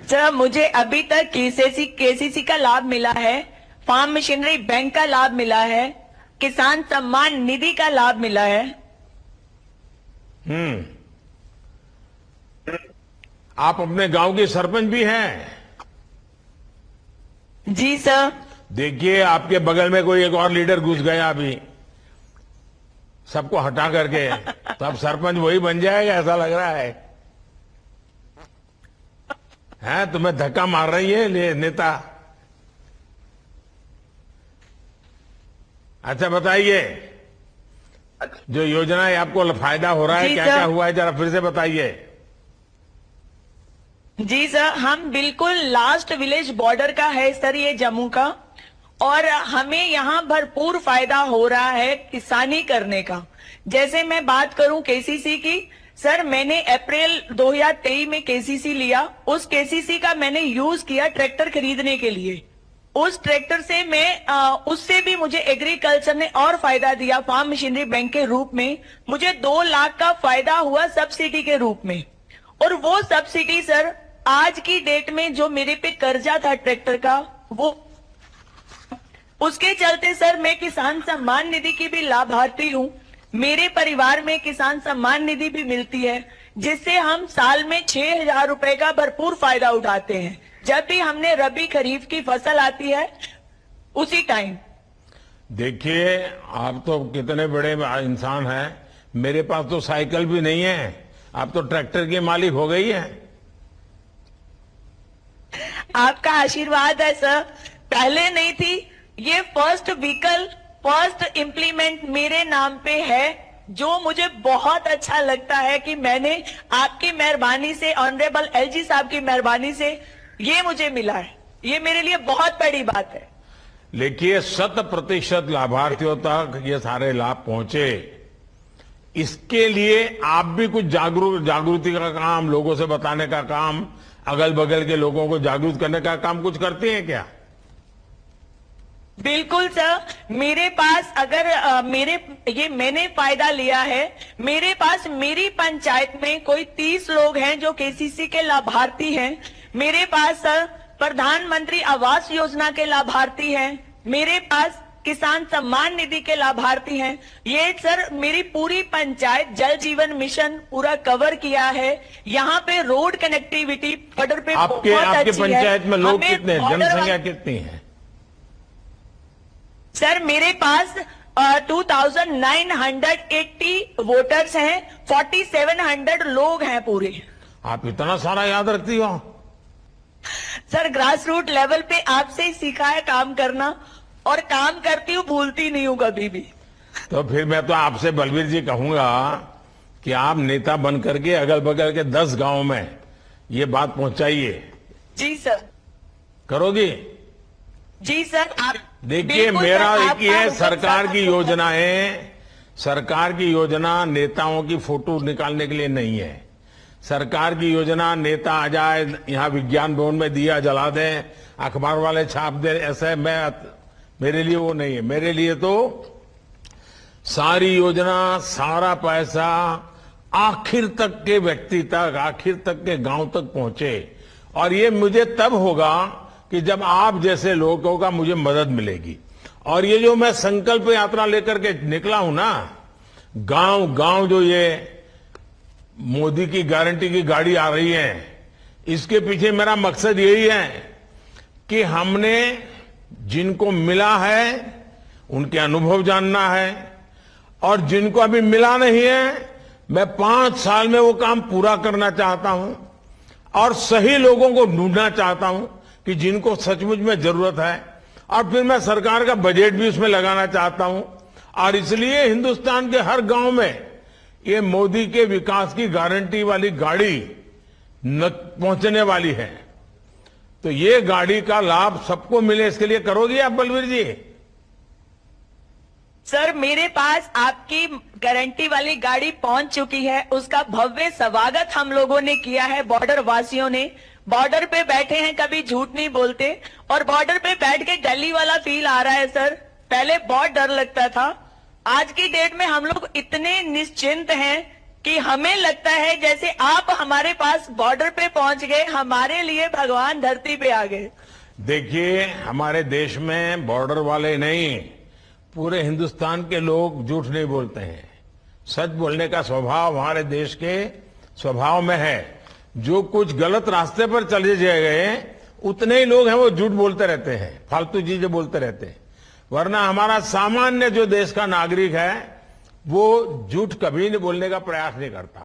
Sir मुझे अभी तक केसीसी का लाभ मिला है, फार्म मशीनरी बैंक का लाभ मिला है, किसान सम्मान निधि का लाभ मिला है। आप अपने गांव के सरपंच भी हैं? जी सर। देखिए, आपके बगल में कोई एक और लीडर घुस गया अभी, सबको हटा करके, तो अब सरपंच वही बन जाएगा ऐसा लग रहा है। हैं, तुम्हें धक्का मार रही है नेता। अच्छा बताइए, जो योजना है आपको फायदा हो रहा है, क्या क्या हुआ है, जरा फिर से बताइए। जी सर, हम बिल्कुल लास्ट विलेज बॉर्डर का है सर ये जम्मू का, और हमें यहाँ भरपूर फायदा हो रहा है किसानी करने का। जैसे मैं बात करूं केसीसी की, सर मैंने अप्रैल 2023 में केसीसी लिया। उस केसीसी का मैंने यूज किया ट्रैक्टर खरीदने के लिए। उस ट्रैक्टर से उससे भी मुझे एग्रीकल्चर ने और फायदा दिया फार्म मशीनरी बैंक के रूप में। मुझे 2 लाख का फायदा हुआ सब्सिडी के रूप में। और वो सब्सिडी सर आज की डेट में जो मेरे पे कर्जा था ट्रैक्टर का, वो उसके चलते सर मैं किसान सम्मान निधि की भी लाभार्थी हूँ। मेरे परिवार में किसान सम्मान निधि भी मिलती है, जिससे हम साल में 6,000 रुपए का भरपूर फायदा उठाते हैं। जब भी हमने रबी खरीफ की फसल आती है उसी टाइम। देखिए, आप तो कितने बड़े इंसान हैं, मेरे पास तो साइकिल भी नहीं है, आप तो ट्रैक्टर की मालिक हो गई है। आपका आशीर्वाद है सर, पहले नहीं थी। ये फर्स्ट व्हीकल, फर्स्ट इम्प्लीमेंट मेरे नाम पे है, जो मुझे बहुत अच्छा लगता है कि मैंने आपकी मेहरबानी से, ऑनरेबल एलजी साहब की मेहरबानी से ये मुझे मिला है। ये मेरे लिए बहुत बड़ी बात है। देखिए, 100% लाभार्थियों तक ये सारे लाभ पहुंचे, इसके लिए आप भी कुछ जागृति का काम, लोगों से बताने का काम, अगल बगल के लोगों को जागरूक करने का काम कुछ करते हैं क्या? बिल्कुल सर, मेरे पास अगर मैंने फायदा लिया है। मेरे पास मेरी पंचायत में कोई 30 लोग हैं जो केसीसी के लाभार्थी हैं। मेरे पास सर प्रधानमंत्री आवास योजना के लाभार्थी हैं। मेरे पास किसान सम्मान निधि के लाभार्थी हैं। ये सर मेरी पूरी पंचायत जल जीवन मिशन पूरा कवर किया है। यहाँ पे रोड कनेक्टिविटी बॉर्डर पे आपके पंचायत में लोग कितने हैं, जनसंख्या कितनी है? सर मेरे पास 2980 वोटर्स हैं, 4700 लोग हैं पूरे। आप इतना सारा याद रखती हो? सर ग्रास रूट लेवल पे आपसे ही सीखा है काम करना, और काम करती हूँ, भूलती नहीं हूँ कभी भी। तो फिर मैं तो आपसे बलबीर जी कहूंगा कि आप नेता बन करके अगल बगल के 10 गांव में ये बात पहुंचाइए। जी सर। करोगी? जी सर। आप देखिए, मेरा एक ही है, सरकार की योजना नेताओं की फोटो निकालने के लिए नहीं है। सरकार की योजना नेता आ जाए, यहाँ विज्ञान भवन में दिया जला दें, अखबार वाले छाप दे, ऐसे मेरे लिए वो नहीं है। मेरे लिए तो सारी योजना, सारा पैसा आखिर तक के व्यक्ति तक, आखिर तक के गांव तक पहुंचे। और ये मुझे तब होगा कि जब आप जैसे लोगों का मुझे मदद मिलेगी। और ये जो मैं संकल्प यात्रा लेकर के निकला हूं ना, गांव गांव जो ये मोदी की गारंटी की गाड़ी आ रही है, इसके पीछे मेरा मकसद यही है कि हमने जिनको मिला है उनके अनुभव जानना है, और जिनको अभी मिला नहीं है, मैं 5 साल में वो काम पूरा करना चाहता हूं, और सही लोगों को ढूंढना चाहता हूं कि जिनको सचमुच में जरूरत है। और फिर मैं सरकार का बजट भी उसमें लगाना चाहता हूं। और इसलिए हिंदुस्तान के हर गांव में ये मोदी के विकास की गारंटी वाली गाड़ी पहुंचने वाली है। तो ये गाड़ी का लाभ सबको मिले, इसके लिए करोगे आप बलबीर जी? सर मेरे पास आपकी गारंटी वाली गाड़ी पहुंच चुकी है, उसका भव्य स्वागत हम लोगों ने किया है, बॉर्डर वासियों ने। बॉर्डर पे बैठे हैं, कभी झूठ नहीं बोलते, और बॉर्डर पे बैठ के दिल्ली वाला फील आ रहा है सर। पहले बहुत डर लगता था, आज की डेट में हम लोग इतने निश्चिंत हैं कि हमें लगता है जैसे आप हमारे पास बॉर्डर पे पहुंच गए, हमारे लिए भगवान धरती पे आ गए। देखिए, हमारे देश में बॉर्डर वाले नहीं, पूरे हिंदुस्तान के लोग झूठ नहीं बोलते हैं। सच बोलने का स्वभाव हमारे देश के स्वभाव में है। जो कुछ गलत रास्ते पर चले गए, उतने ही लोग हैं वो झूठ बोलते रहते हैं, फालतू चीजें बोलते रहते हैं। वरना हमारा सामान्य जो देश का नागरिक है, वो झूठ कभी नहीं बोलने का प्रयास नहीं करता।